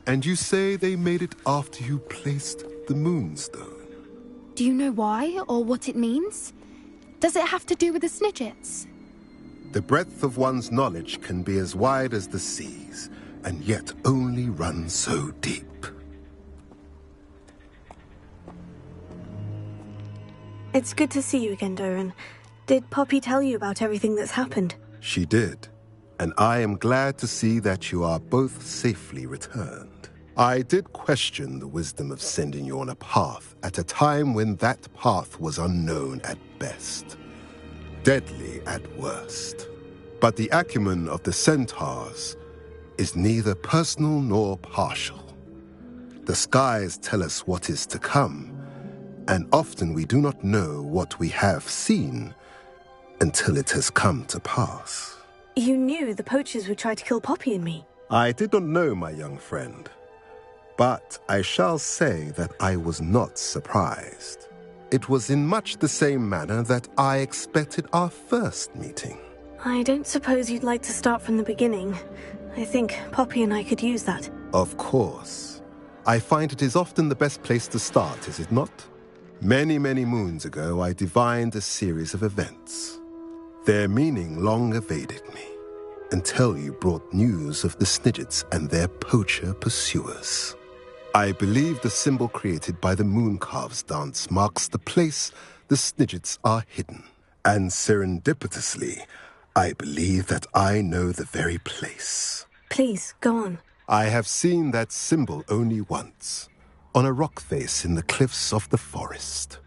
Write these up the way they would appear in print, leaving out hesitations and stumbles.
And you say they made it after you placed the moonstone? Do you know why or what it means? Does it have to do with the Snidgets? The breadth of one's knowledge can be as wide as the seas, and yet only run so deep. It's good to see you again, Doran. Did Poppy tell you about everything that's happened? She did, and I am glad to see that you are both safely returned. I did question the wisdom of sending you on a path at a time when that path was unknown at best, deadly at worst. But the acumen of the centaurs is neither personal nor partial. The skies tell us what is to come, and often we do not know what we have seen until it has come to pass. You knew the poachers would try to kill Poppy and me. I did not know, my young friend, but I shall say that I was not surprised. It was in much the same manner that I expected our first meeting. I don't suppose you'd like to start from the beginning. I think Poppy and I could use that. Of course. I find it is often the best place to start, is it not? Many, many moons ago, I divined a series of events. Their meaning long evaded me, until you brought news of the Snidgets and their poacher pursuers. I believe the symbol created by the Mooncalves dance marks the place the Snidgets are hidden. And serendipitously, I believe that I know the very place. Please, go on. I have seen that symbol only once, on a rock face in the cliffs of the forest.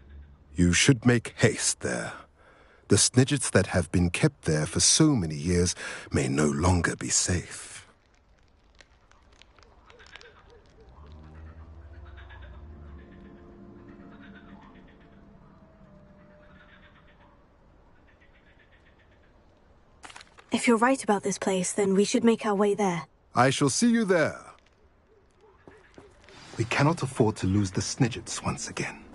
You should make haste there. The Snidgets that have been kept there for so many years may no longer be safe. If you're right about this place, then we should make our way there. I shall see you there. We cannot afford to lose the Snidgets once again.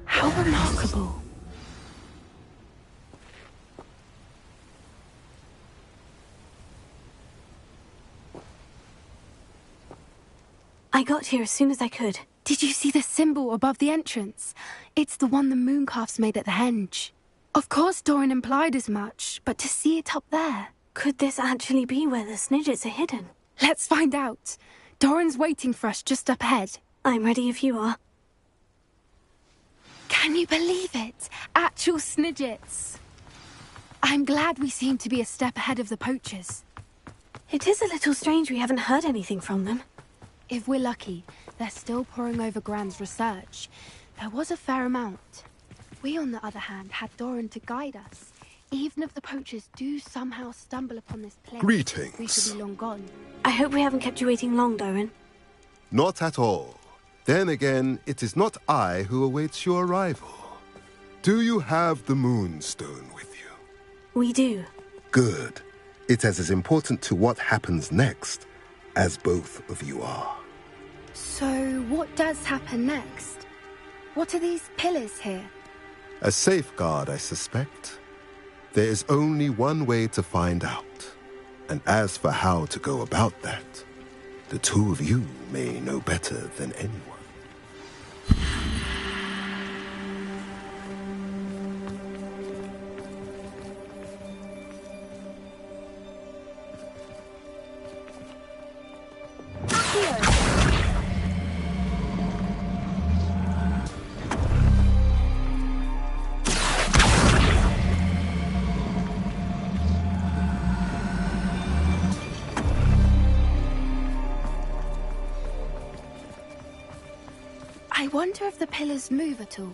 How remarkable. I got here as soon as I could. Did you see the symbol above the entrance? It's the one the Mooncalves made at the henge. Of course Doran implied as much, but to see it up there... Could this actually be where the Snidgets are hidden? Let's find out. Doran's waiting for us just up ahead. I'm ready if you are. Can you believe it? Actual Snidgets. I'm glad we seem to be a step ahead of the poachers. It is a little strange we haven't heard anything from them. If we're lucky, they're still poring over Gran's research. There was a fair amount. We, on the other hand, had Doran to guide us. Even if the poachers do somehow stumble upon this place, Greetings. we should be long gone. I hope we haven't kept you waiting long, Doran. Not at all. Then again, it is not I who awaits your arrival. Do you have the Moonstone with you? We do. Good. It is as important to what happens next as both of you are. So, what does happen next? What are these pillars here? A safeguard, I suspect. There is only one way to find out. And as for how to go about that, the two of you may know better than anyone. I wonder if the pillars move at all.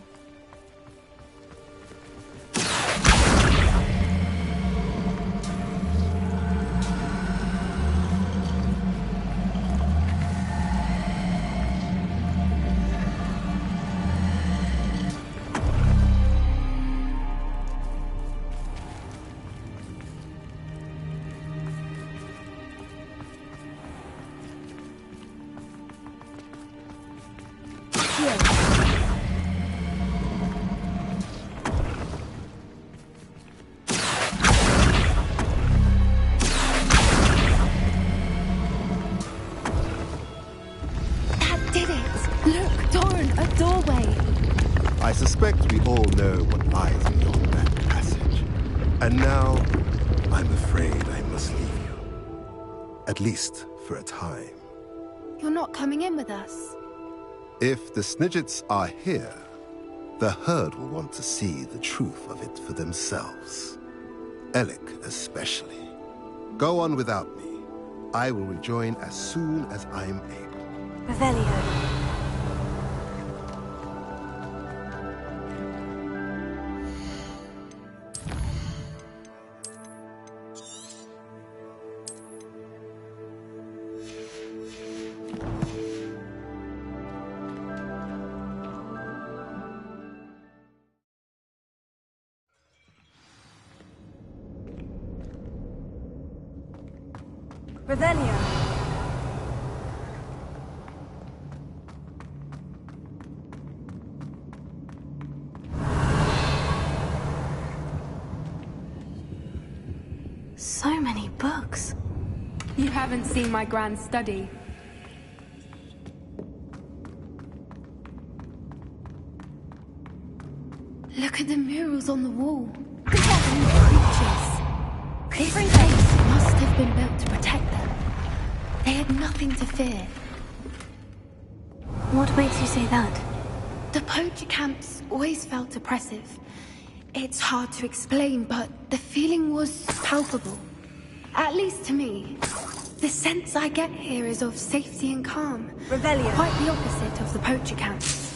I suspect we all know what lies beyond that passage. And now, I'm afraid I must leave you. At least for a time. You're not coming in with us? If the Snidgets are here, the herd will want to see the truth of it for themselves. Alec especially. Go on without me. I will rejoin as soon as I'm able. Revelio. Revelio. So many books. You haven't seen my grand study. Look at the murals on the wall. These creatures. This place must have been built to protect them. They had nothing to fear. What makes you say that? The poacher camps always felt oppressive. It's hard to explain, but the feeling was palpable. At least to me. The sense I get here is of safety and calm. Revelio. Quite the opposite of the poacher camps.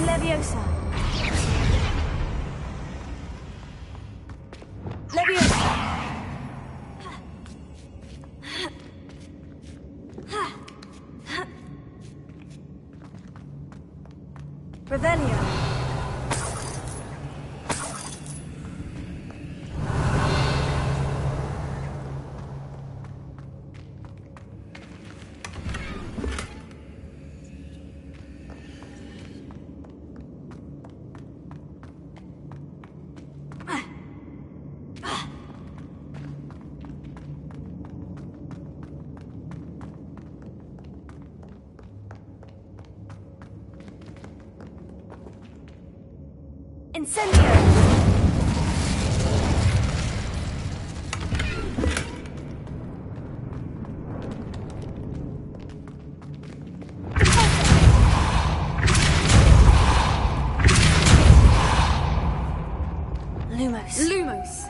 Leviosa. Leviosa. Revelio. Incendio! Lumos.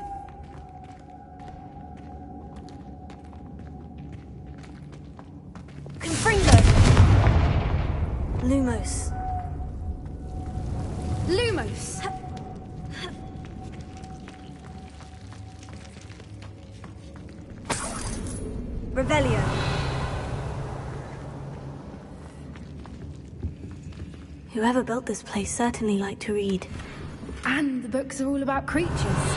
Confringo! Lumos. Lumos. Revelio. Whoever built this place certainly liked to read. And the books are all about creatures.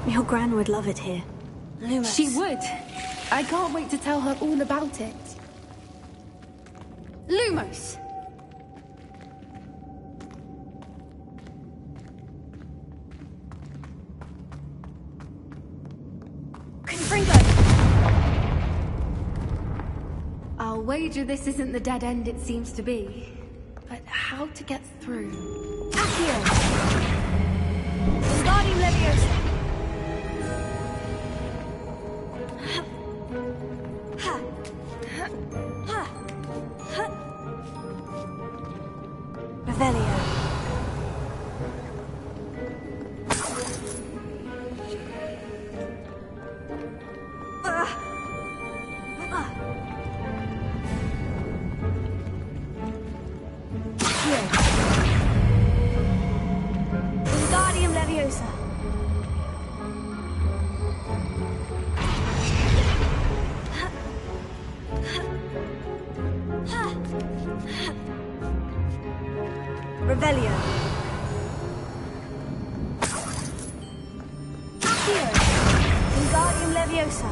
Your gran would love it here. Lumos. She would. I can't wait to tell her all about it. Lumos. Confringo! I'll wager this isn't the dead end it seems to be. But how to get through? Accio! Starting Leviosa! Revelio. Wingardium Leviosa. Revelio. Accio. Wingardium Leviosa.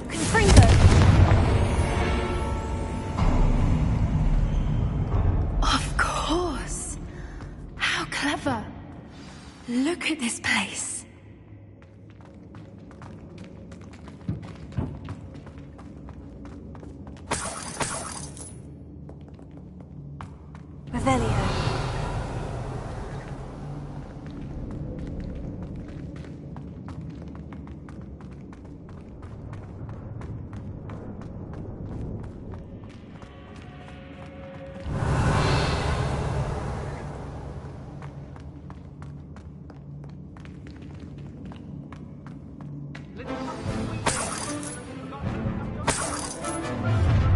Confringo. Of course. How clever. Look at this place. Revelio.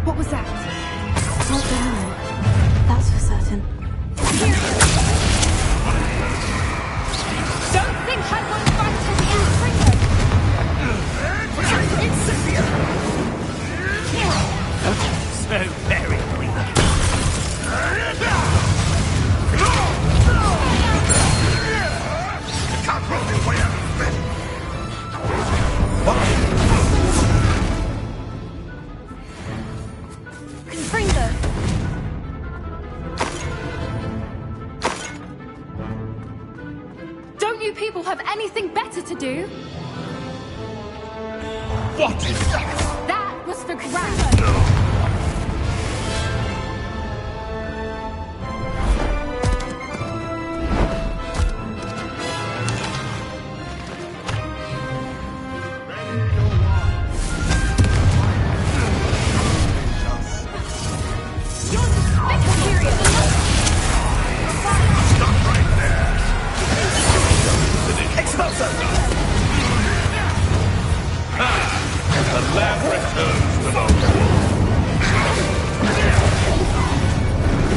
What was that? Not Vermin. That's for certain. Don't think I won't fight to the end, So very weak. Can't roll your way out of bed. Confringo. Don't you people have anything better to do? What is that? That was for Gran. Stop right there. Expulso. The lab returns to the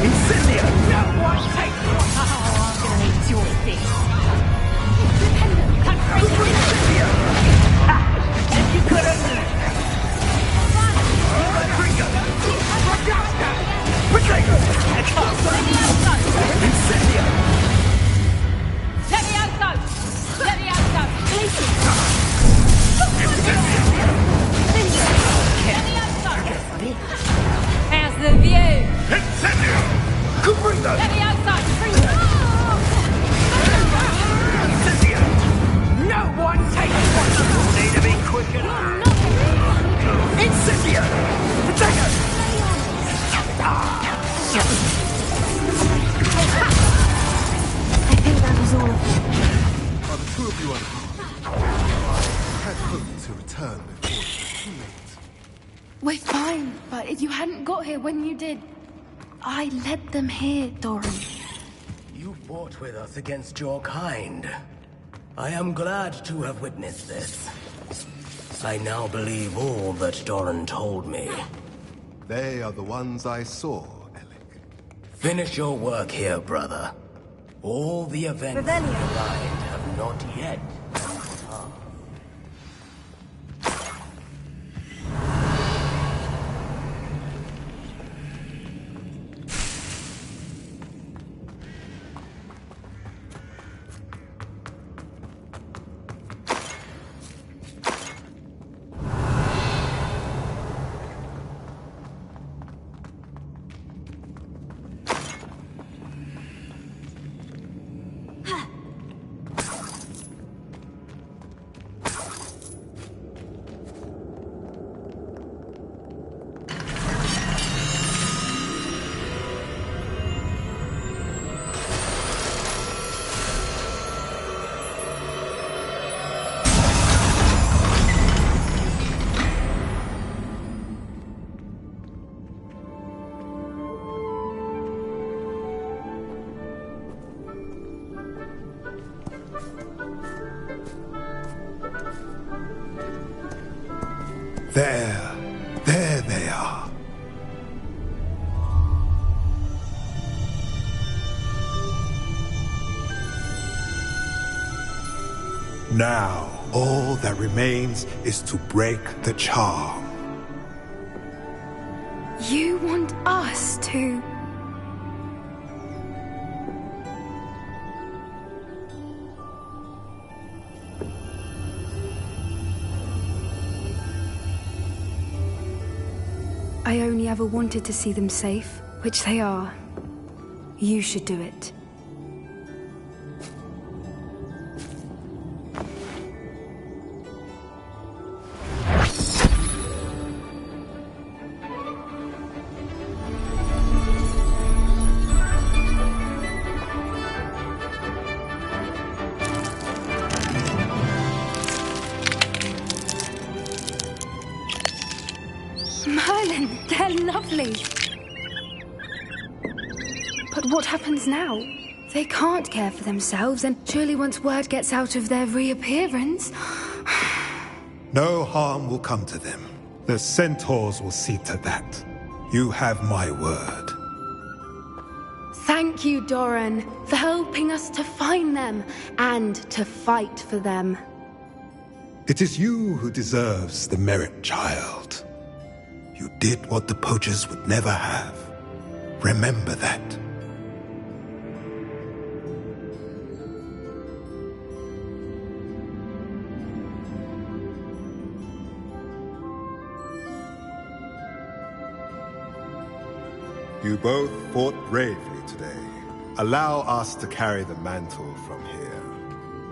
Incendio. No one takes you. Oh, I'm gonna enjoy this. Incendio. And you could have... Confringo. Potato. Expulso. Incendio. Levioso! Levioso! Incendio. How's the view? Incendio. Confringo. Levioso! Incendio. No one return before it was too late. We're fine, but if you hadn't got here when you did, I led them here, Doran. You fought with us against your kind. I am glad to have witnessed this. I now believe all that Doran told me. They are the ones I saw, Alec. Finish your work here, brother. All the events in the line have not yet come to pass. There they are. Now, all that remains is to break the charm. You want us to... I only ever wanted to see them safe, which they are. You should do it. Merlin, they're lovely. But what happens now? They can't care for themselves, and surely once word gets out of their reappearance... No harm will come to them. The centaurs will see to that. You have my word. Thank you, Doran, for helping us to find them and to fight for them. It is you who deserves the merit, child. You did what the poachers would never have. Remember that. You both fought bravely today. Allow us to carry the mantle from here.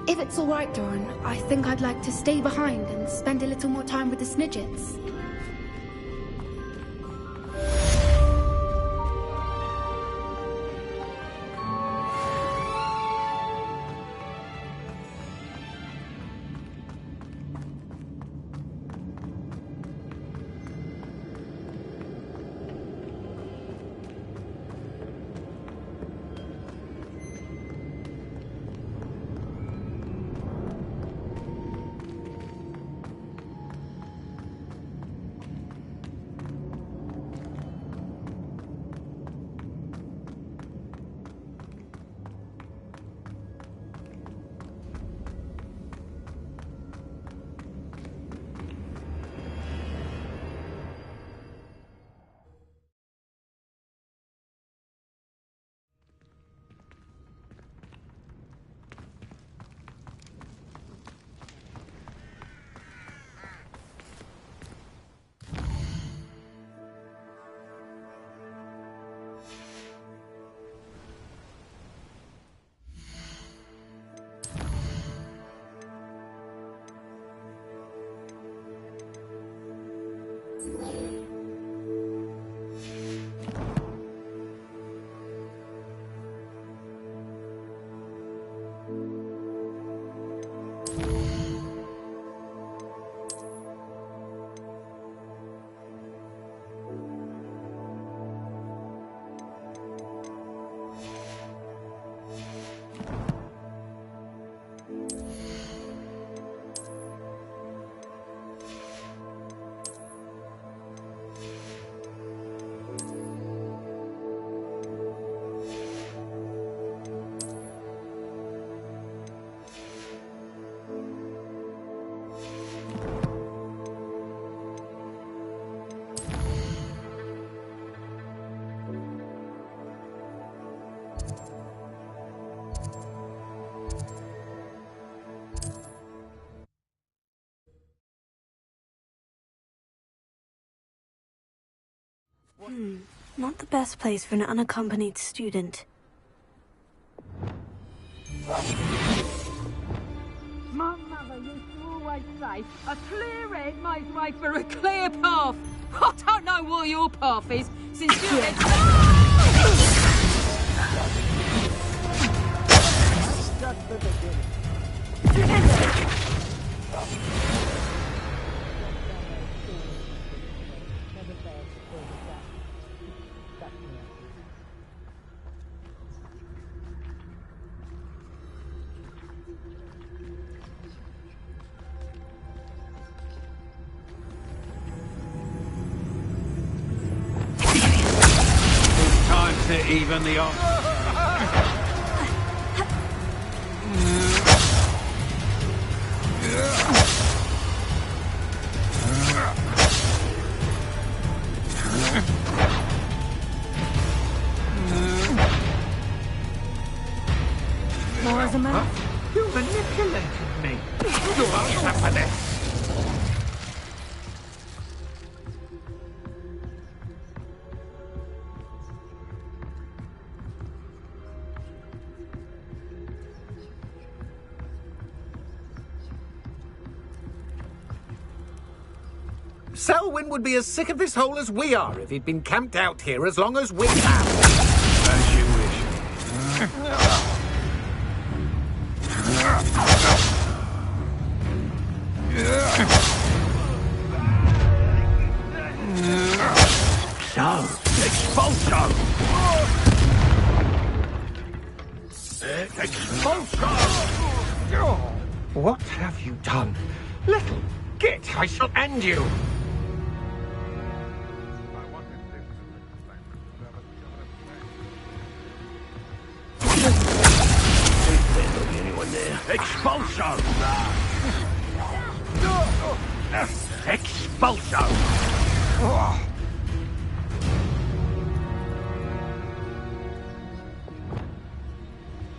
If it's all right, Doran, I think I'd like to stay behind and spend a little more time with the Snidgets. Not the best place for an unaccompanied student. My mother used to always say, a clear head makes way for a clear path. I don't know what your path is, since you Time to even the odds. More as a man. You manipulated me. You'll answer for this. Selwyn would be as sick of this hole as we are if he'd been camped out here as long as we have. As you wish. So, expulso! Expulso! What have you done? Little git, I shall end you! Expulso! Expulso!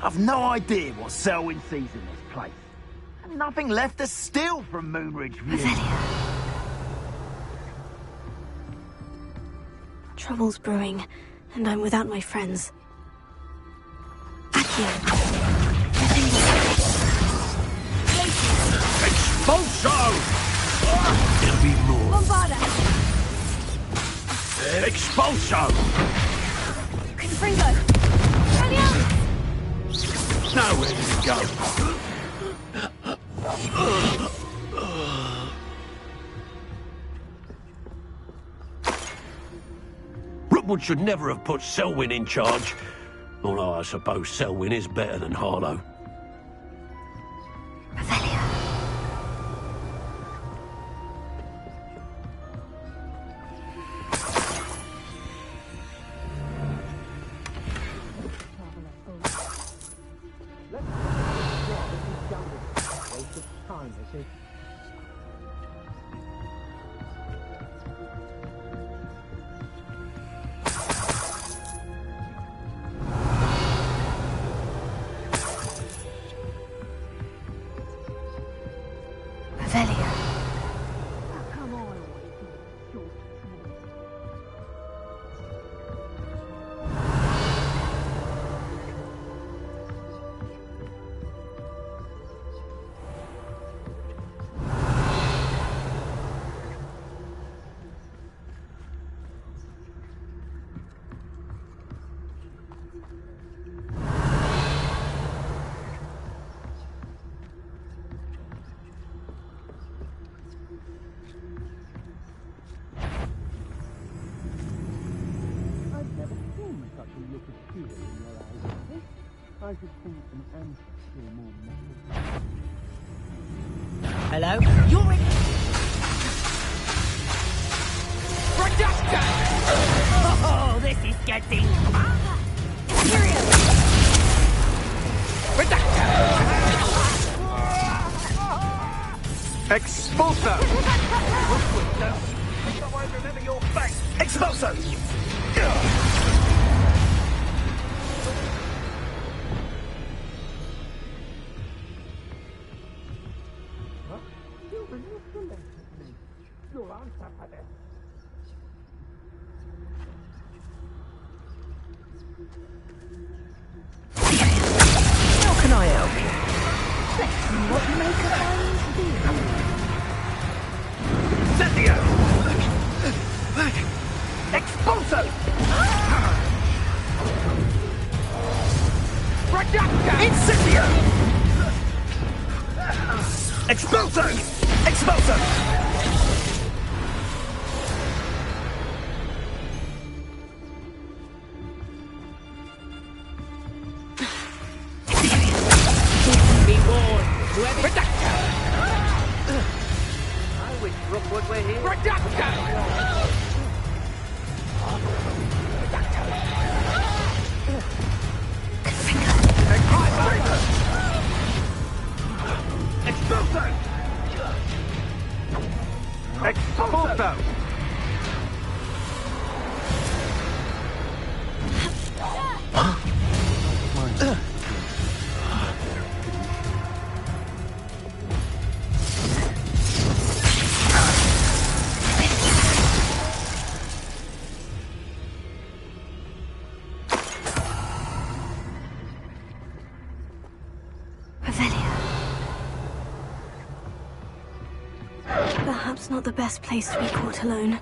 I've no idea what Selwyn sees in this place. And nothing left to steal from Moonridge View. Trouble's brewing, and I'm without my friends. Accio. Expulso! There'll be more. Bombarda! Expulso! Confringo! Brilliant! Nowhere to go. Rookwood should never have put Selwyn in charge. Although I suppose Selwyn is better than Harlow. Hello? You're in... Production! Oh, this is getting... Serious! Production! Expulso! Remember your face! Expulso! Expulso! Expulso! Be warned. Whoever... Reducto! I wish Rookwood were here. Reducto! Expulso! Expulso! Perhaps not the best place to be caught alone.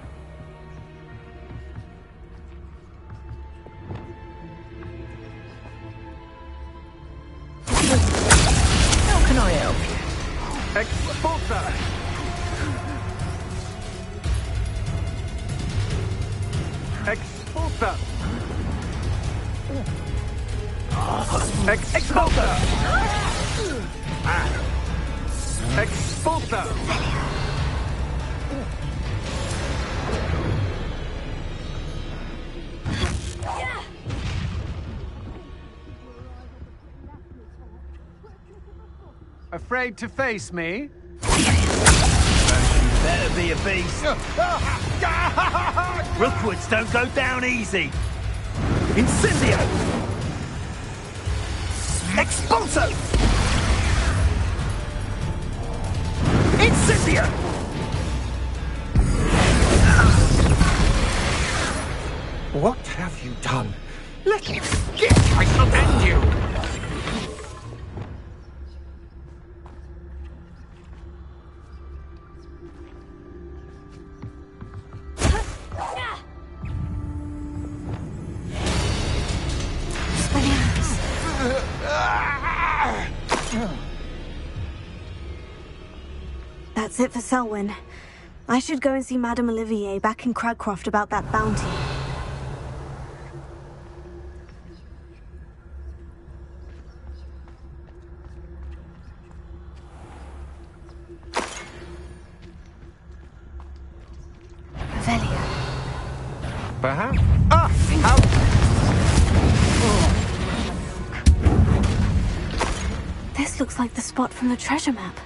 How can I help you? Expulso! Expulso! Expulso! Expulso! Afraid to face me? Better be a beast. Rookwoods don't go down easy. Incendio! Expulso! Incendio! What have you done? Let me skip! I shall end you! That's it for Selwyn. I should go and see Madame Olivier back in Cragcroft about that bounty. Revelio. Perhaps? Ah! How... This looks like the spot from the treasure map.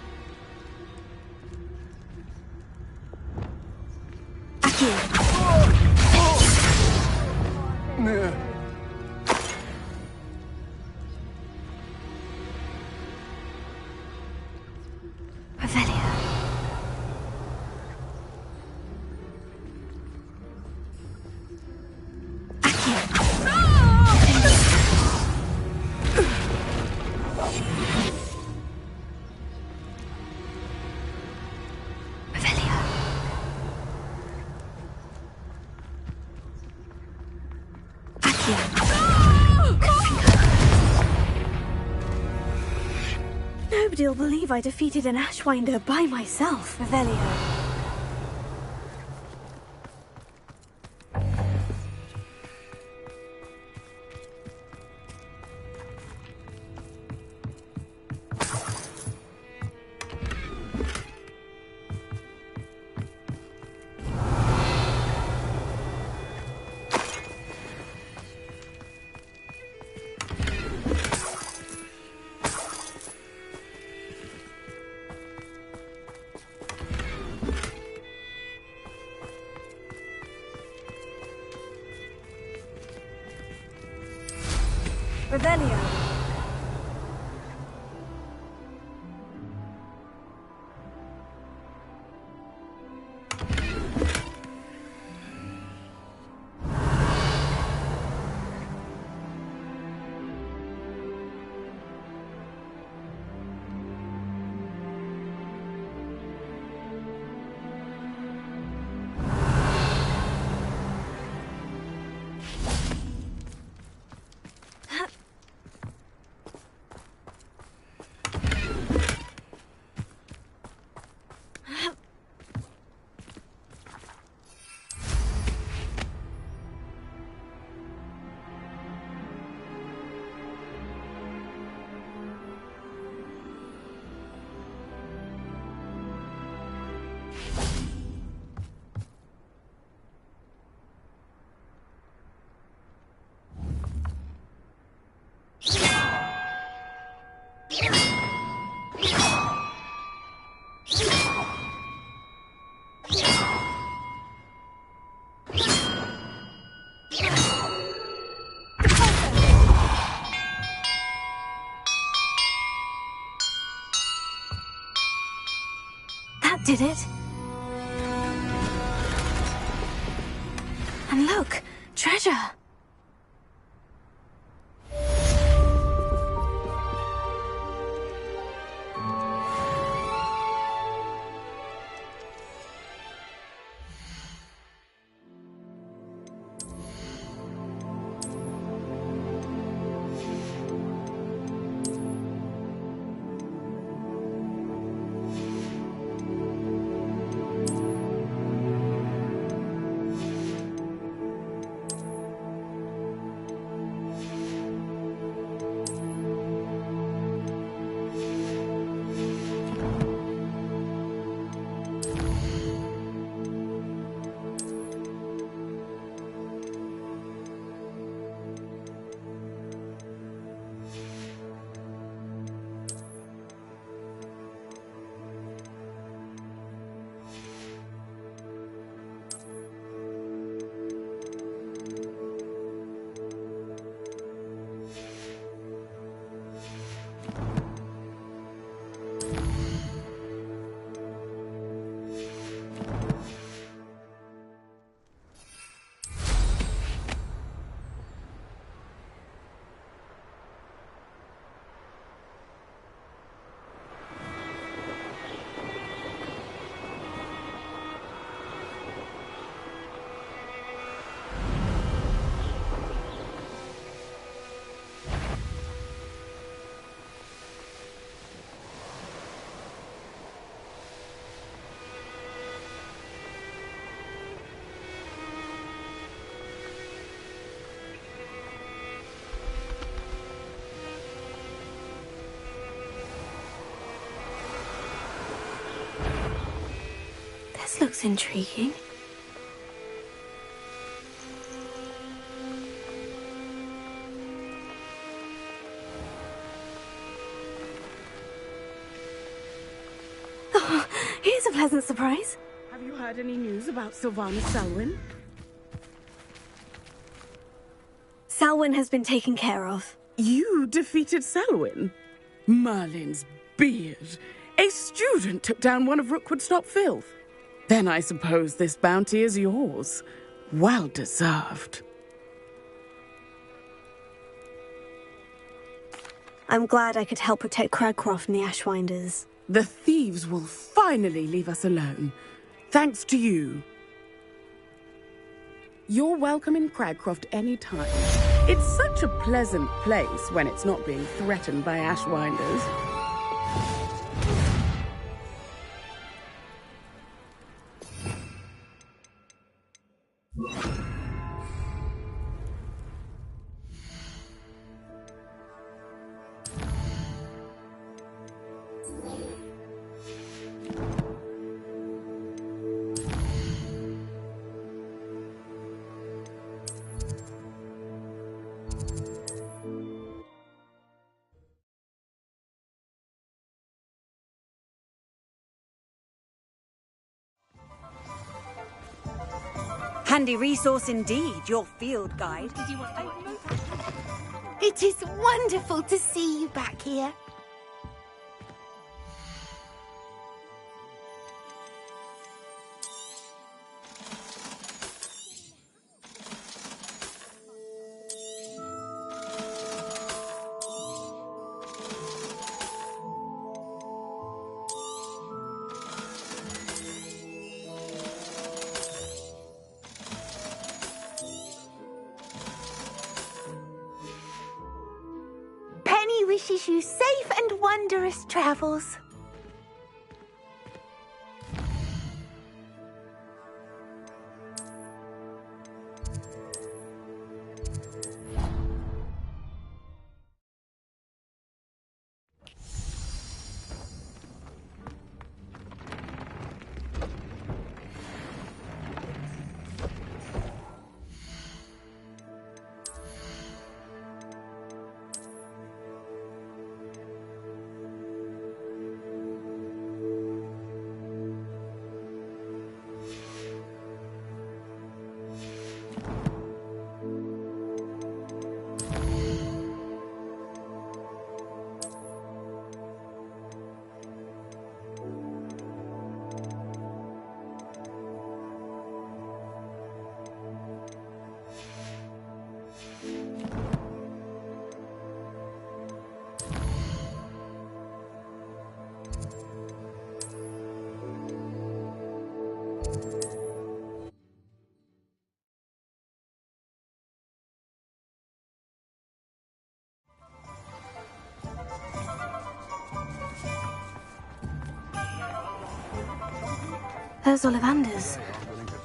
Nobody'll believe I defeated an Ashwinder by myself, Revelio. Revelio. did it. And look, treasure. This looks intriguing. Oh, here's a pleasant surprise. Have you heard any news about Sylvana Selwyn? Selwyn has been taken care of. You defeated Selwyn? Merlin's beard. A student took down one of Rookwood's top filth. Then I suppose this bounty is yours. Well deserved. I'm glad I could help protect Cragcroft from the Ashwinders. The thieves will finally leave us alone. Thanks to you. You're welcome in Cragcroft any time. It's such a pleasant place when it's not being threatened by Ashwinders. Handy resource indeed, your field guide. It is wonderful to see you back here. Wishes you safe and wondrous travels. There's Ollivander's.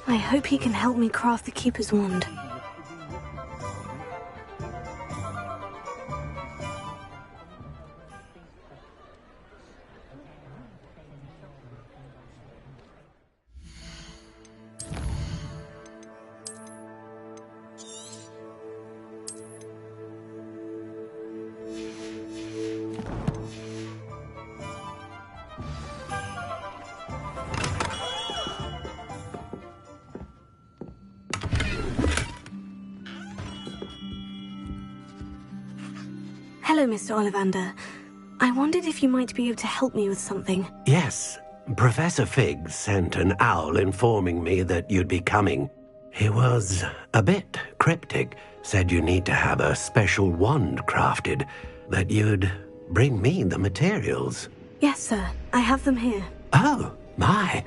I hope he can help me craft the Keeper's wand. Hello, Mr. Ollivander. I wondered if you might be able to help me with something. Yes, Professor Fig sent an owl informing me that you'd be coming. He was a bit cryptic, said you need to have a special wand crafted, that you'd bring me the materials. Yes, sir. I have them here. Oh, my.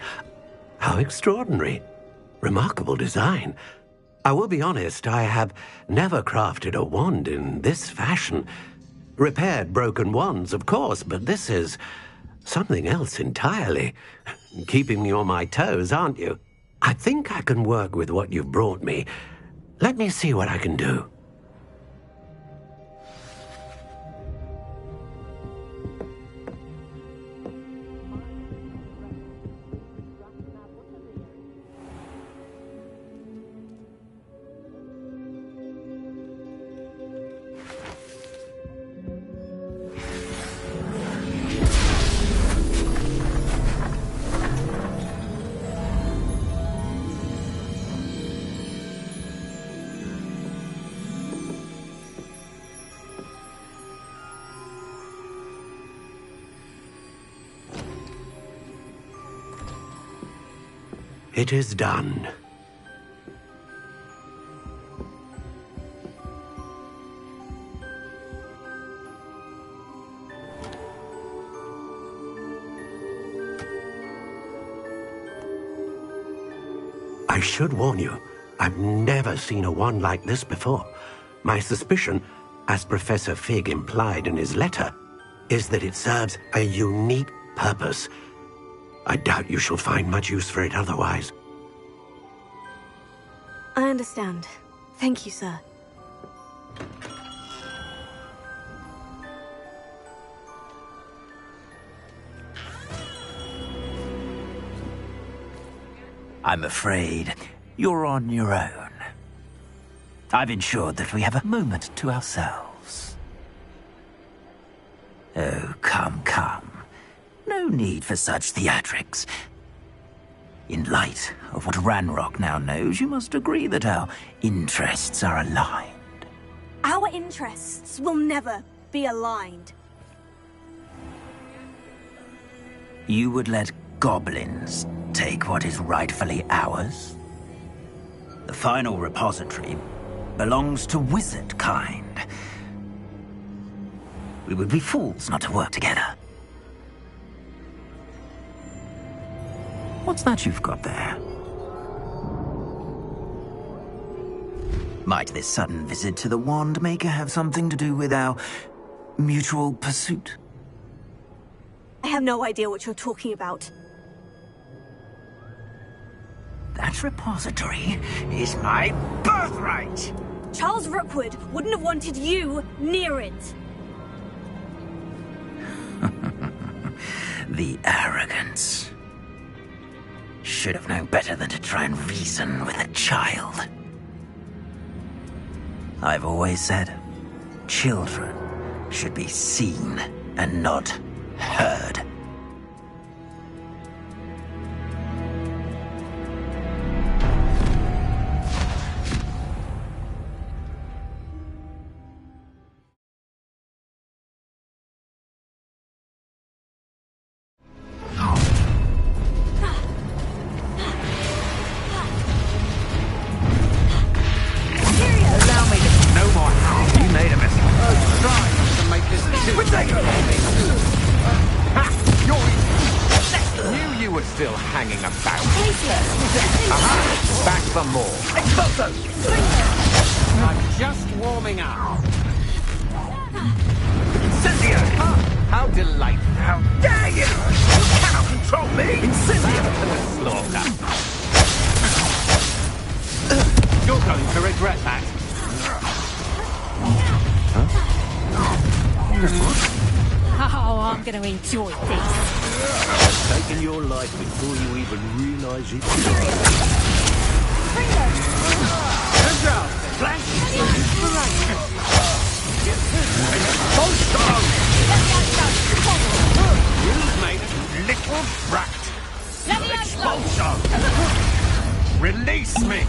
How extraordinary. Remarkable design. I will be honest, I have never crafted a wand in this fashion. Repaired broken wands, of course, but this is something else entirely. Keeping me on my toes, aren't you? I think I can work with what you've brought me. Let me see what I can do. It is done. I should warn you, I've never seen a wand like this before. My suspicion, as Professor Fig implied in his letter, is that it serves a unique purpose. I doubt you shall find much use for it otherwise. I understand. Thank you, sir. I'm afraid you're on your own. I've ensured that we have a moment to ourselves. Oh, come, come. No need for such theatrics. In light of what Ranrock now knows, you must agree that our interests are aligned. Our interests will never be aligned. You would let goblins take what is rightfully ours? The final repository belongs to wizard kind. We would be fools not to work together. What's that you've got there? Might this sudden visit to the Wand Maker have something to do with our mutual pursuit? I have no idea what you're talking about. That repository is my birthright! Charles Rookwood wouldn't have wanted you near it. The arrogance. Should have known better than to try and reason with a child. I've always said, children should be seen and not heard. I'm just warming up. Incendio! How delightful. How dare you! You cannot control control me! Slaughter. You're going to regret that. Oh, I'm going to enjoy this. I've taken your life before you even realise it. Good job. Flash inspiration. You've made a little brat. Expulsion! Release me.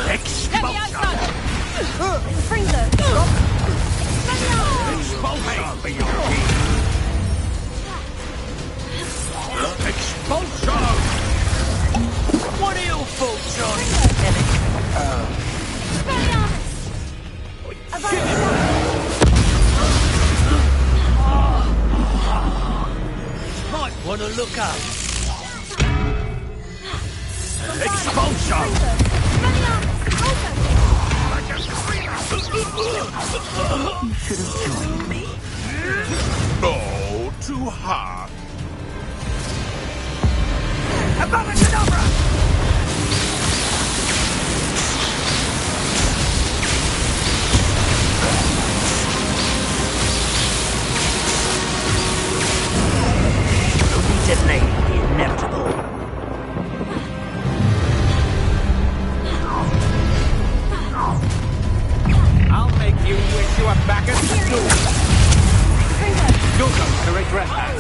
Expulsion! Expulsion for your king! Expulsion! What are your thoughts on Might want to look up. Expulsion! You should have joined me. Oh, too hard. Only delay the inevitable. I'll make you wish you were back at school. You're going to regret that.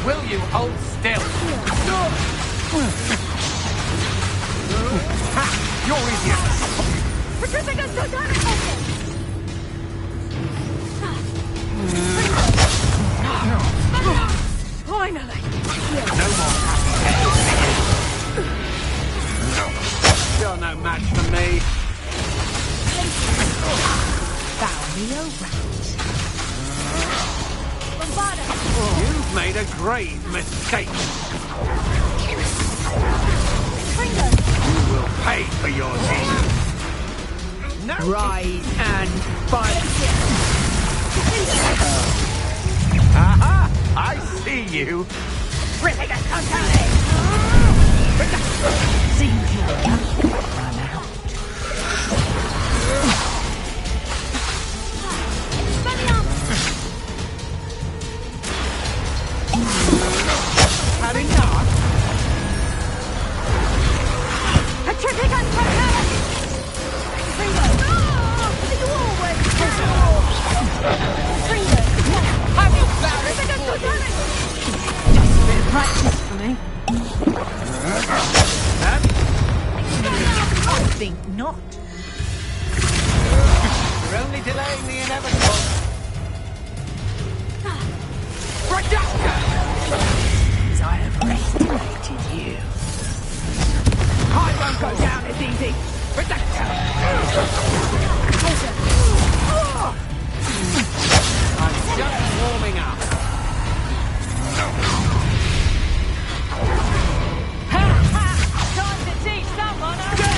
Will you hold still? Ha! You're idiots! Finally! No more happy You're no match for me. Bow me around. You've made a grave mistake. You will pay for your deeds. No. Rise and fight! Aha! I see you! Seems your luck run out. Had enough? Practice for me. I think not. You're only delaying the inevitable. Reduction! As I overestimated you. I won't go down as easy. I'm just warming up. Time to teach someone, huh?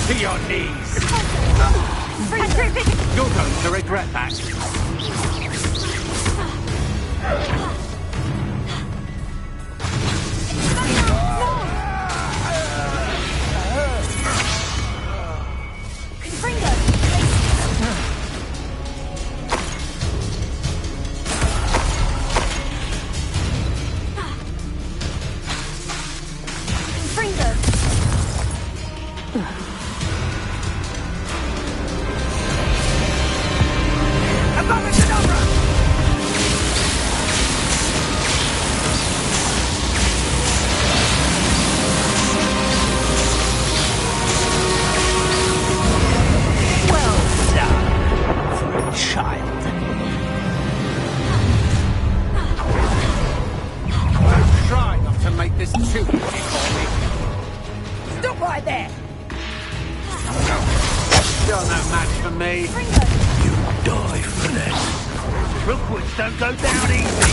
To your knees. You're going to regret that. right there! You're no match for me. Die for this. Rookwoods don't go down easy.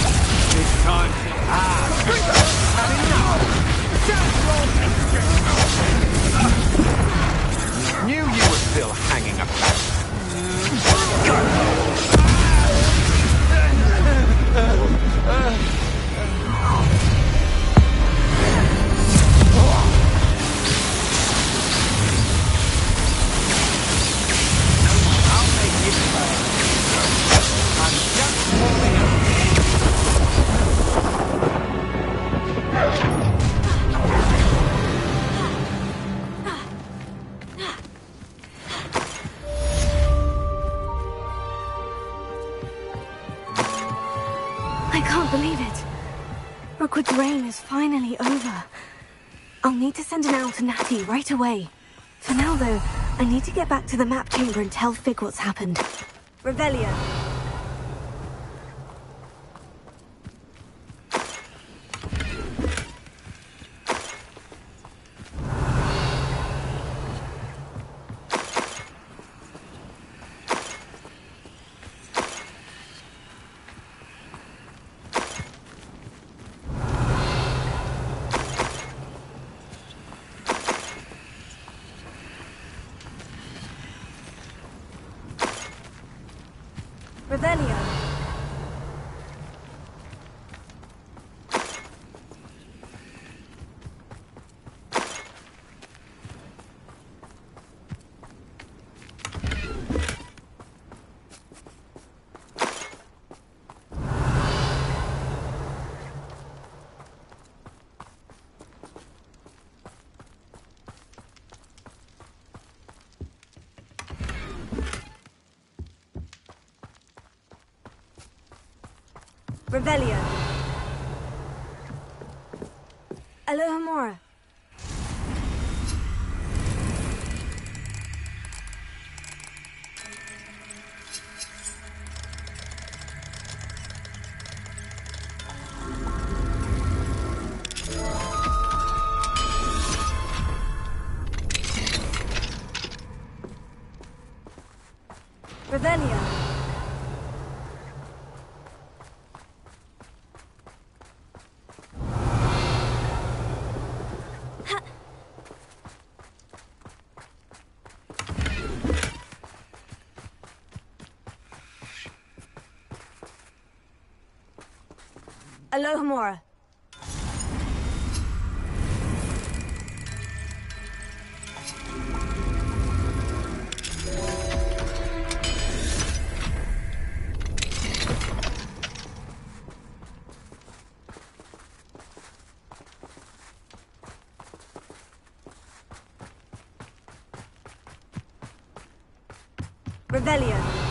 It's time to... Knew you were still hanging I can't believe it. Rookwood's reign is finally over. I'll need to send an owl to Natty right away. For now, though, I need to get back to the map chamber and tell Fig what's happened. Revelio. Revelio. Revelio. Alohomora. Revelio. Alohomora. Revelio.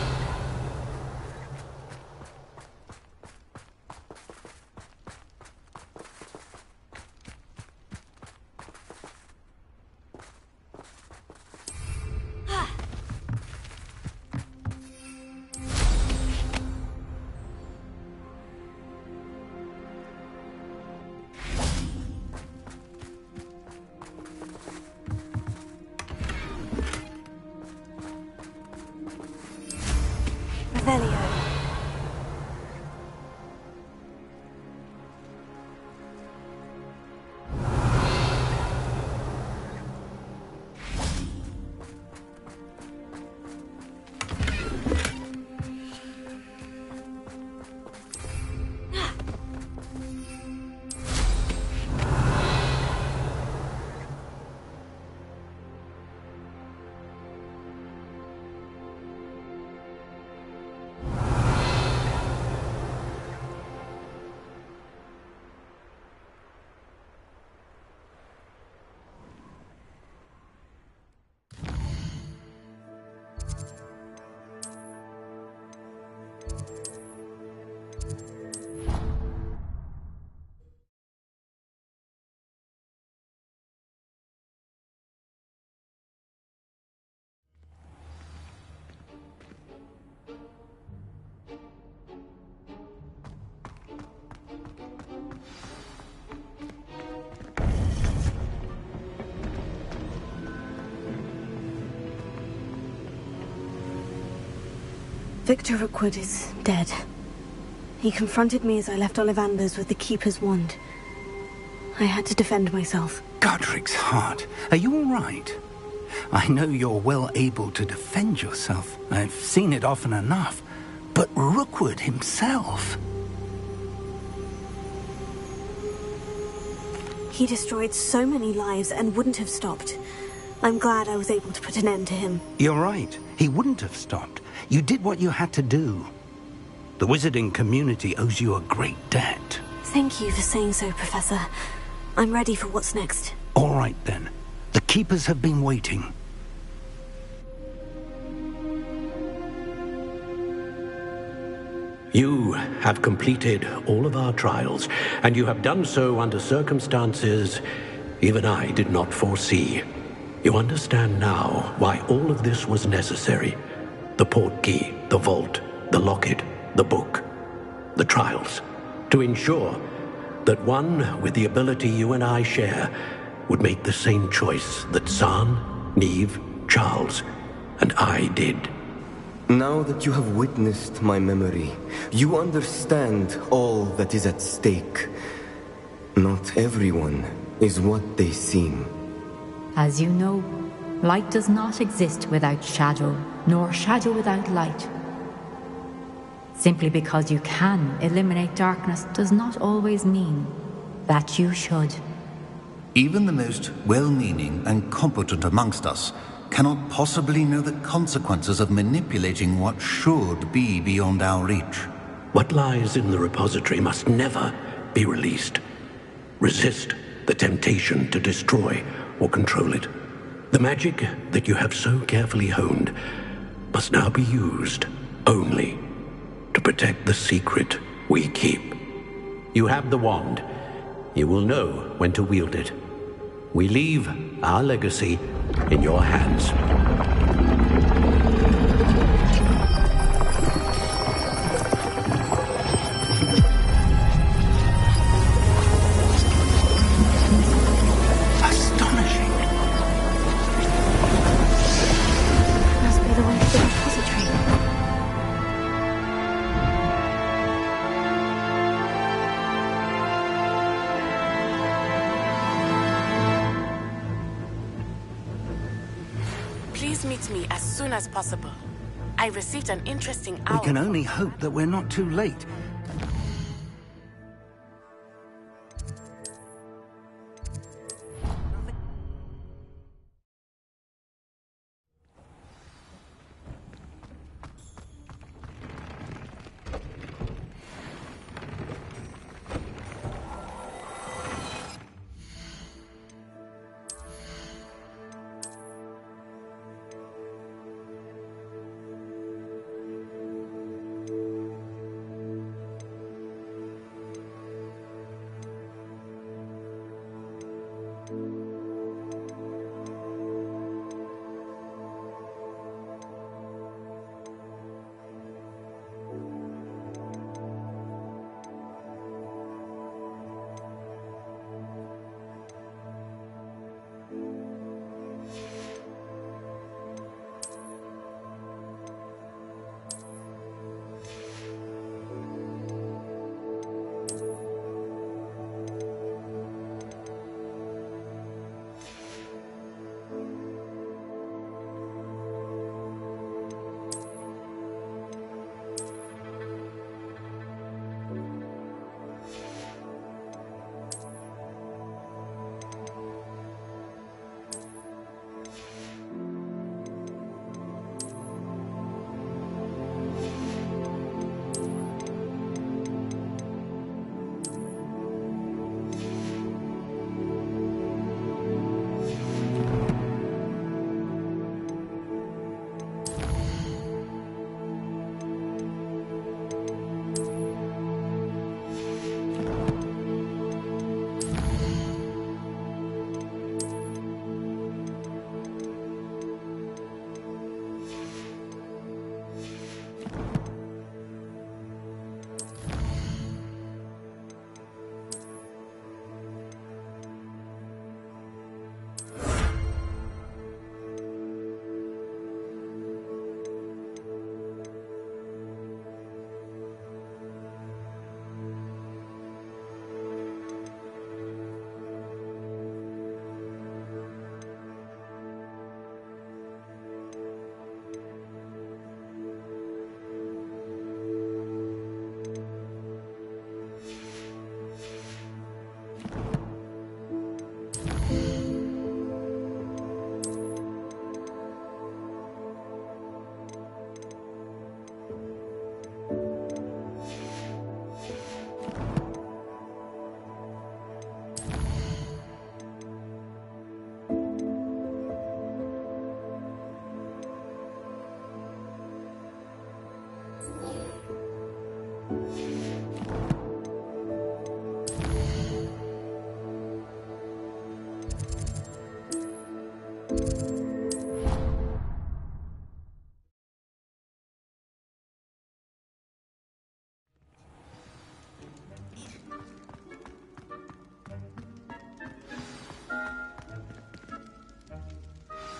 Victor Rookwood is dead. He confronted me as I left Ollivander's with the Keeper's wand. I had to defend myself. Godric's heart. Are you all right? I know you're well able to defend yourself. I've seen it often enough. But Rookwood himself... He destroyed so many lives and wouldn't have stopped. I'm glad I was able to put an end to him. You're right. He wouldn't have stopped. You did what you had to do. The wizarding community owes you a great debt. Thank you for saying so, Professor. I'm ready for what's next. All right, then. The Keepers have been waiting. You have completed all of our trials, and you have done so under circumstances even I did not foresee. You understand now why all of this was necessary. The portkey, the vault, the locket, the book, the trials. To ensure that one with the ability you and I share would make the same choice that San, Neve, Charles, and I did. Now that you have witnessed my memory, you understand all that is at stake. Not everyone is what they seem. As you know, light does not exist without shadow, nor shadow without light. Simply because you can eliminate darkness does not always mean that you should. Even the most well-meaning and competent amongst us cannot possibly know the consequences of manipulating what should be beyond our reach. What lies in the repository must never be released. Resist the temptation to destroy or control it. The magic that you have so carefully honed must now be used only to protect the secret we keep. You have the wand. You will know when to wield it. We leave our legacy in your hands. Astonishing. Must be the way to the repository. Please meet me as soon as possible. I received an interesting hour. We can only hope that we're not too late.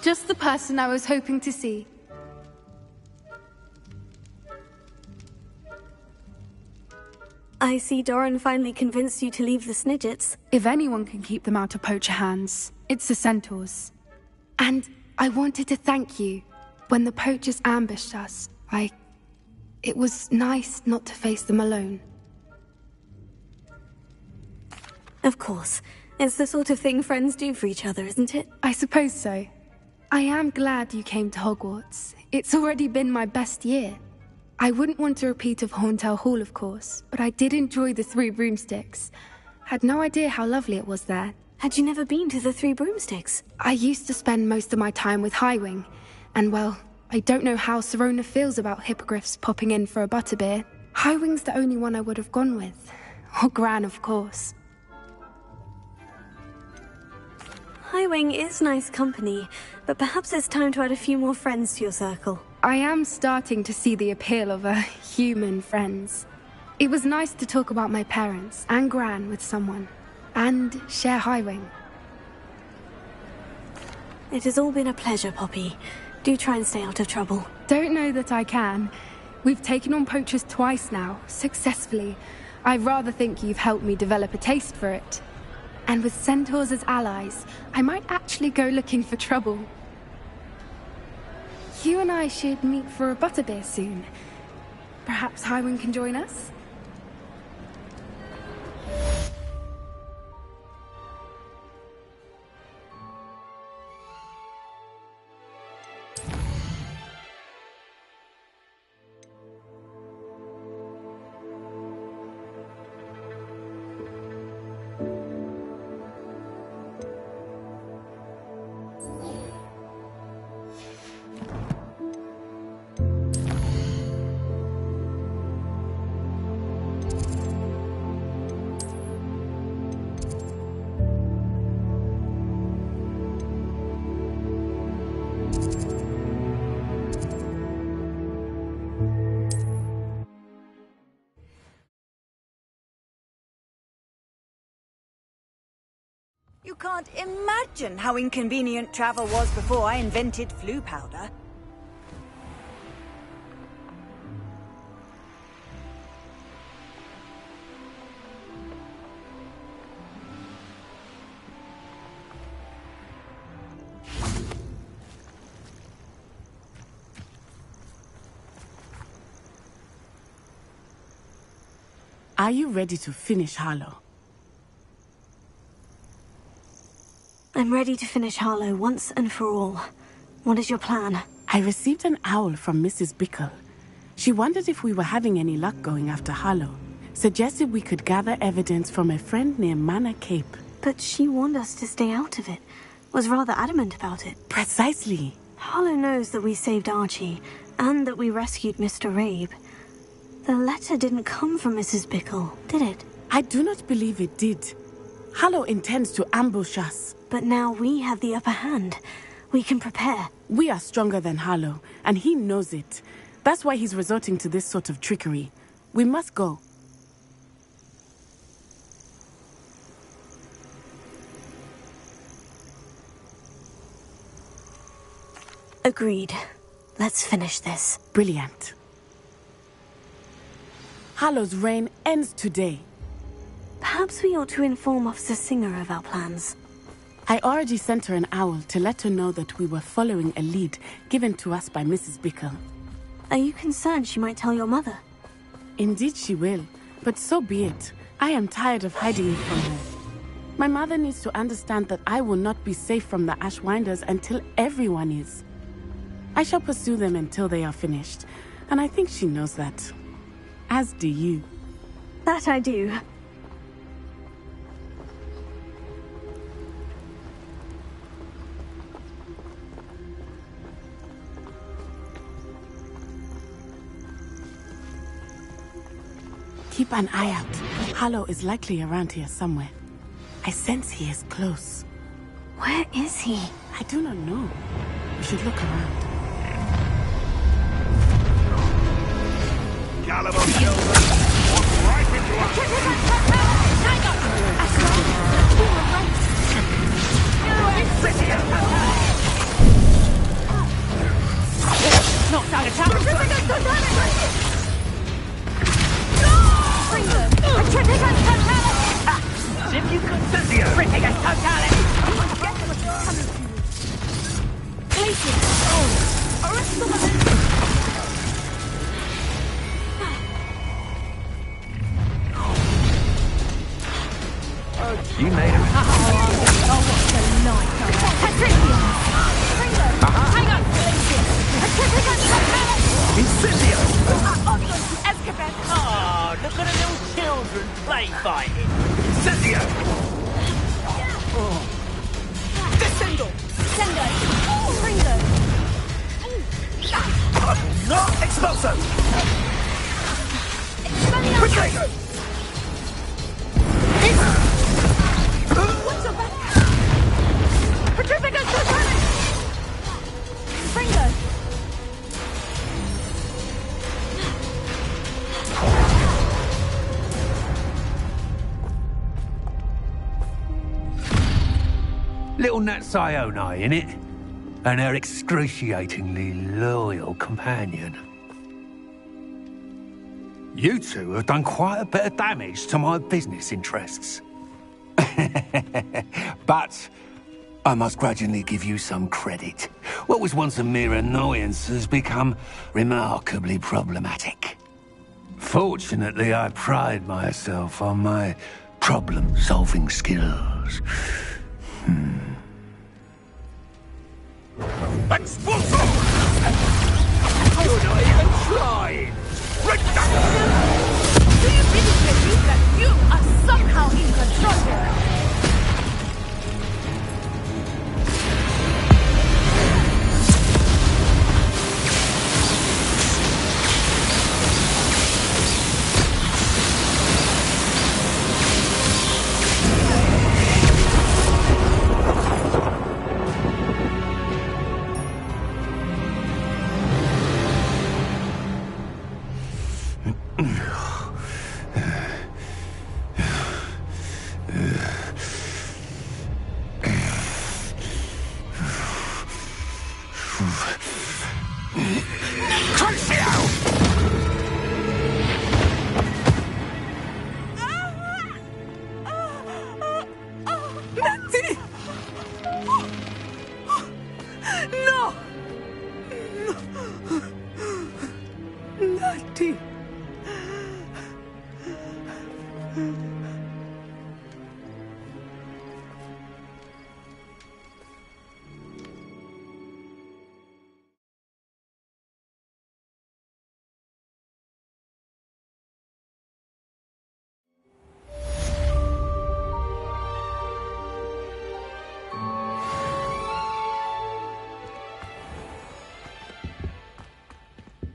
just the person I was hoping to see. I see Doran finally convinced you to leave the Snidgets. If anyone can keep them out of poacher hands, it's the centaurs. And I wanted to thank you. When the poachers ambushed us, it was nice not to face them alone. Of course. It's the sort of thing friends do for each other, isn't it? I suppose so. I am glad you came to Hogwarts. It's already been my best year. I wouldn't want a repeat of Horntail Hall, of course, but I did enjoy the Three Broomsticks. Had no idea how lovely it was there. Had you never been to the Three Broomsticks? I used to spend most of my time with Highwing, and well, I don't know how Serona feels about hippogriffs popping in for a butterbeer. Highwing's the only one I would have gone with. Or Gran, of course. Highwing is nice company, but perhaps it's time to add a few more friends to your circle. I am starting to see the appeal of human friends. It was nice to talk about my parents and Gran with someone, and share Highwing. It has all been a pleasure, Poppy. Do try and stay out of trouble. Don't know that I can. We've taken on poachers twice now, successfully. I rather think you've helped me develop a taste for it. And with centaurs as allies, I might actually go looking for trouble. You and I should meet for a butterbeer soon. Perhaps Highwing can join us? You can't imagine how inconvenient travel was before I invented flu powder. Are you ready to finish Harlow? I'm ready to finish Harlow once and for all. What is your plan? I received an owl from Mrs. Bickle. She wondered if we were having any luck going after Harlow. Suggested we could gather evidence from a friend near Manor Cape. But she warned us to stay out of it. Was rather adamant about it. Precisely. Harlow knows that we saved Archie, and that we rescued Mr. Rabe. The letter didn't come from Mrs. Bickle, did it? I do not believe it did. Harlow intends to ambush us. But now we have the upper hand. We can prepare. We are stronger than Harlow, and he knows it. That's why he's resorting to this sort of trickery. We must go. Agreed. Let's finish this. Brilliant. Harlow's reign ends today. Perhaps we ought to inform Officer Singer of our plans. I already sent her an owl to let her know that we were following a lead given to us by Mrs. Bickle. Are you concerned she might tell your mother? Indeed she will, but so be it. I am tired of hiding it from her. My mother needs to understand that I will not be safe from the Ashwinders until everyone is. I shall pursue them until they are finished, and I think she knows that. As do you. That I do. Keep an eye out. Harlow is likely around here somewhere. I sense he is close. Where is he? I do not know. We should look around. Caliber children! Walk right into us! You made it. Oh, what a night! Patricia! Hang on! Incendio! Azkaban! Oh, look at the little children play fighting. Incendio! Descendo! Sendo! Ringo! No! Expulso! Potato! What's your back? Petrificus Totalic! Ringo! Little Nat Sione, innit? And her excruciatingly loyal companion. You two have done quite a bit of damage to my business interests. But I must grudgingly give you some credit. What was once a mere annoyance has become remarkably problematic. Fortunately, I pride myself on my problem-solving skills. Expulso! You're not even trying! Right down! Do you really believe that you are somehow in control here?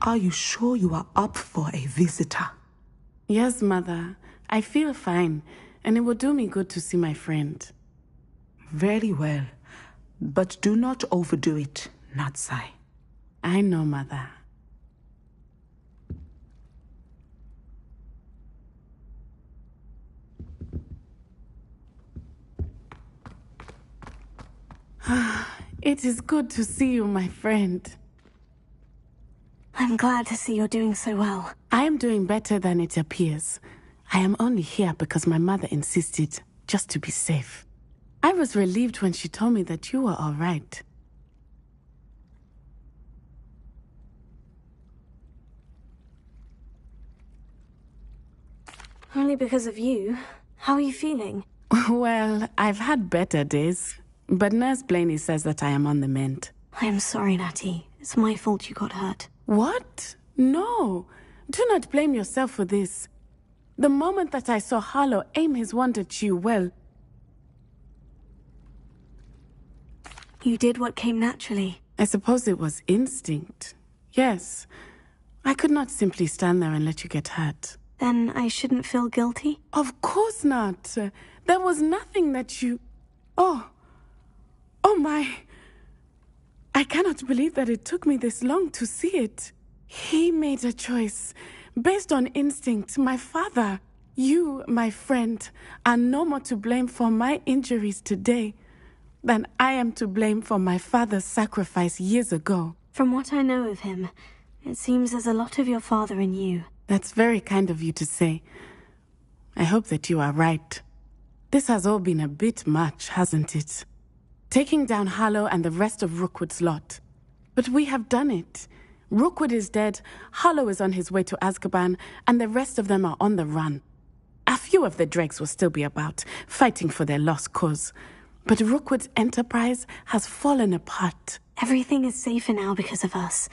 Are you sure you are up for a visitor? Yes, Mother. I feel fine, and it will do me good to see my friend. Very well. But do not overdo it, Natsai. I know, Mother. It is good to see you, my friend. I'm glad to see you're doing so well. I am doing better than it appears. I am only here because my mother insisted, just to be safe. I was relieved when she told me that you were all right. Only because of you. How are you feeling? Well, I've had better days, but Nurse Blaney says that I am on the mend. I am sorry, Natty. It's my fault you got hurt. What? No. Do not blame yourself for this. The moment that I saw Harlow aim his wand at you, well... You did what came naturally. I suppose it was instinct. Yes. I could not simply stand there and let you get hurt. Then I shouldn't feel guilty? Of course not. There was nothing that you... Oh my... I cannot believe that it took me this long to see it. He made a choice based on instinct. My father, you, my friend, are no more to blame for my injuries today than I am to blame for my father's sacrifice years ago. From what I know of him, it seems there's a lot of your father in you. That's very kind of you to say. I hope that you are right. This has all been a bit much, hasn't it? Taking down Harlow and the rest of Rookwood's lot. But we have done it. Rookwood is dead, Harlow is on his way to Azkaban, and the rest of them are on the run. A few of the dregs will still be about, fighting for their lost cause. But Rookwood's enterprise has fallen apart. Everything is safer now because of us.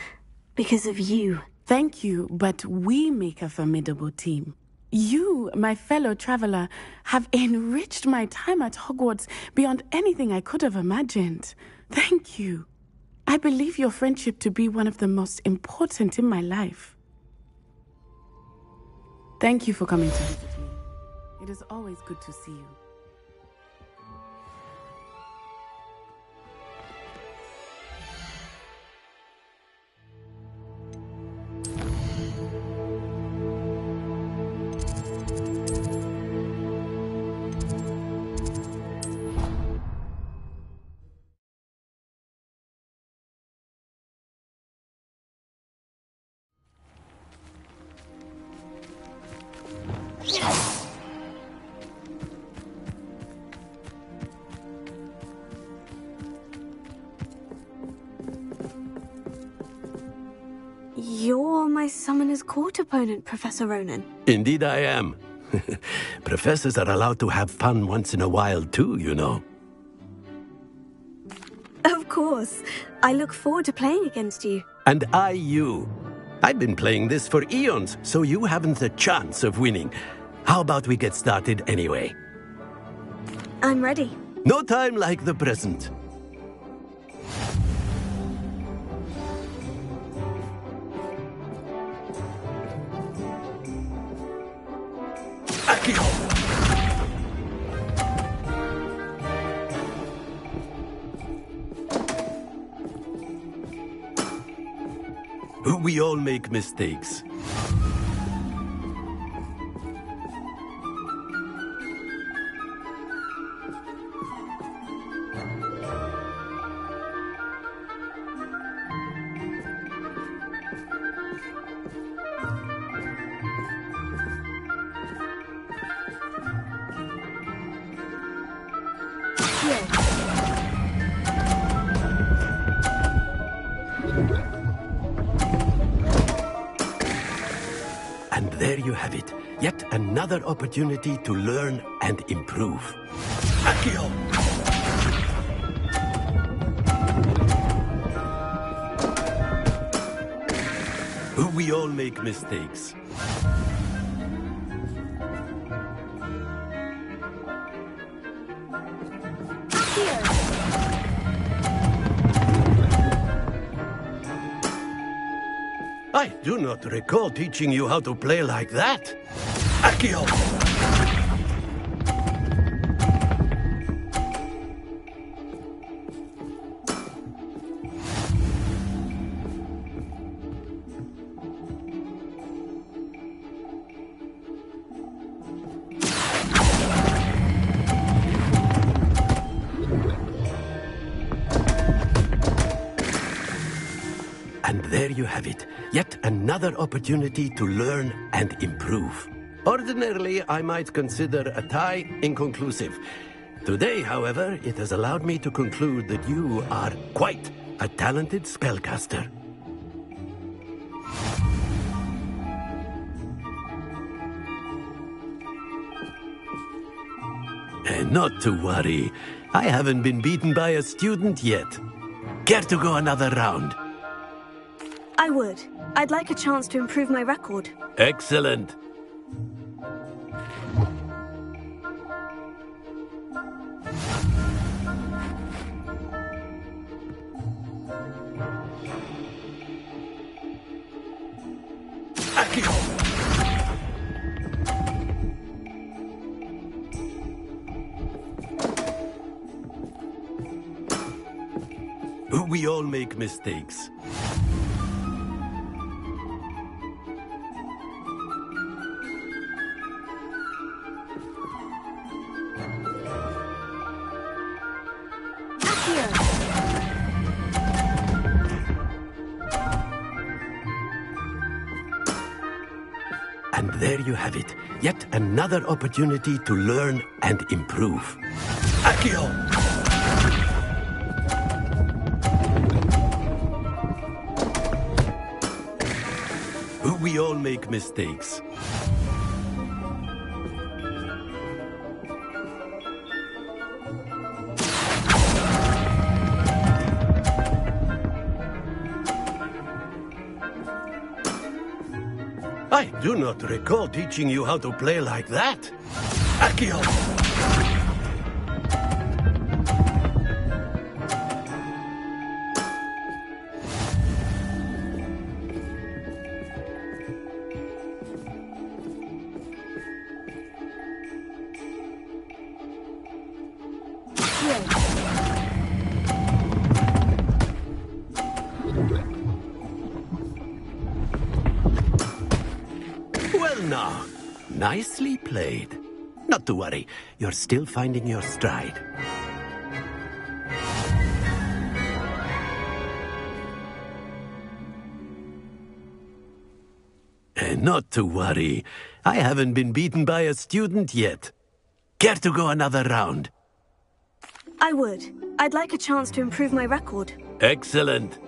Because of you. Thank you, but we make a formidable team. You, my fellow traveler, have enriched my time at Hogwarts beyond anything I could have imagined. Thank you. I believe your friendship to be one of the most important in my life. Thank you for coming to visit me. It is always good to see you. You're my Summoner's Court opponent, Professor Ronan. Indeed I am. Professors are allowed to have fun once in a while too, you know. Of course. I look forward to playing against you. And I you. I've been playing this for eons, so you haven't a chance of winning. How about we get started anyway? I'm ready. No time like the present. We all make mistakes. And there you have it. Yet another opportunity to learn and improve. Accio! We all make mistakes. I do not recall teaching you how to play like that. Accio! And there you have it. Yet another opportunity to learn and improve. Ordinarily, I might consider a tie inconclusive. Today, however, it has allowed me to conclude that you are quite a talented spellcaster. And not to worry, I haven't been beaten by a student yet. Care to go another round? I would. I'd like a chance to improve my record. Excellent. We all make mistakes. And there you have it. Yet another opportunity to learn and improve. Accio! We all make mistakes. I do not recall teaching you how to play like that. Accio! Well now, nicely played. Not to worry, you're still finding your stride. Not to worry, I haven't been beaten by a student yet. Care to go another round? I would. I'd like a chance to improve my record. Excellent.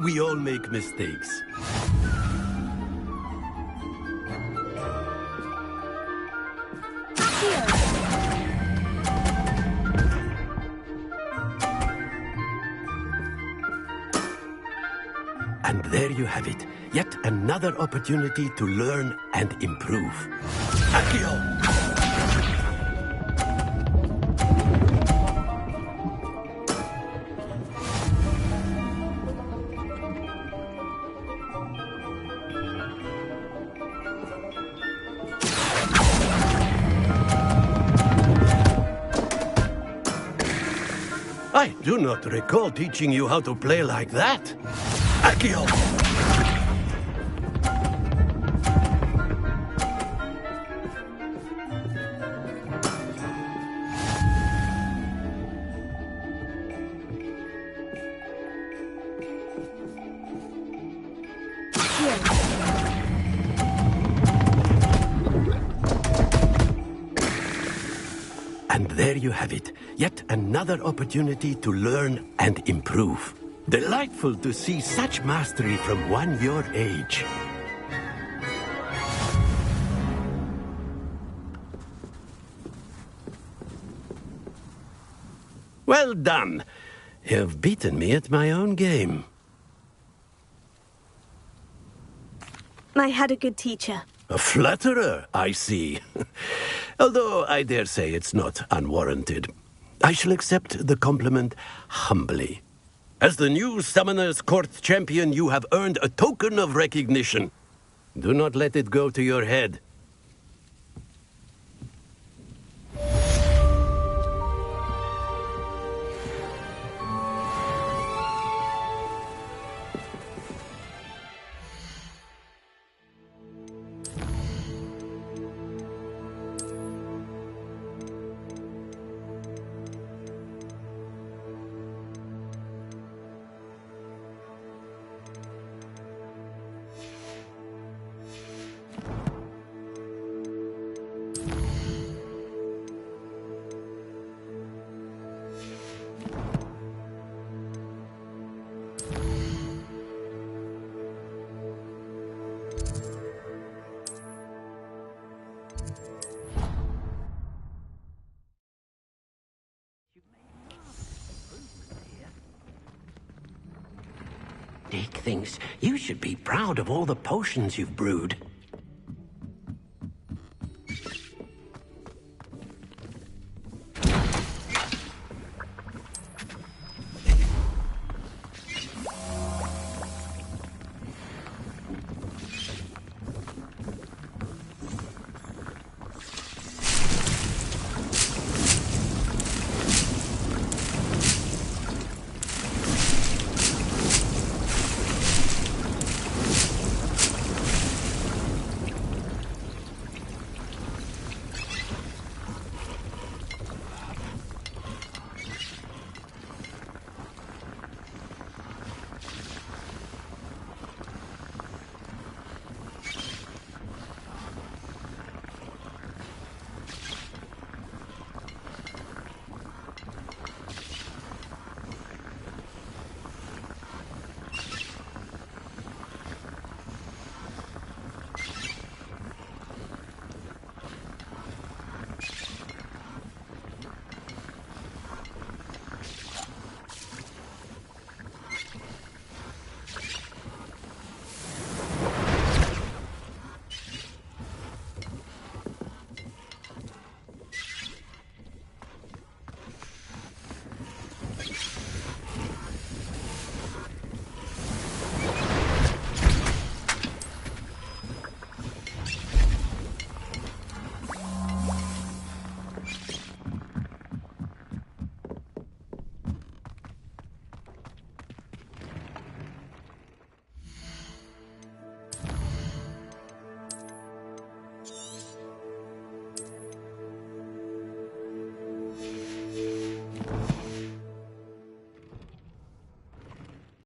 We all make mistakes. And there you have it. Yet another opportunity to learn and improve. Accio! I do not recall teaching you how to play like that. Accio! And there you have it. Yet another opportunity to learn and improve. Delightful to see such mastery from one your age. Well done. You've beaten me at my own game. I had a good teacher. A flatterer, I see. Although I dare say it's not unwarranted. I shall accept the compliment humbly. As the new Summoner's Court champion, you have earned a token of recognition. Do not let it go to your head. Dick thinks you should be proud of all the potions you've brewed.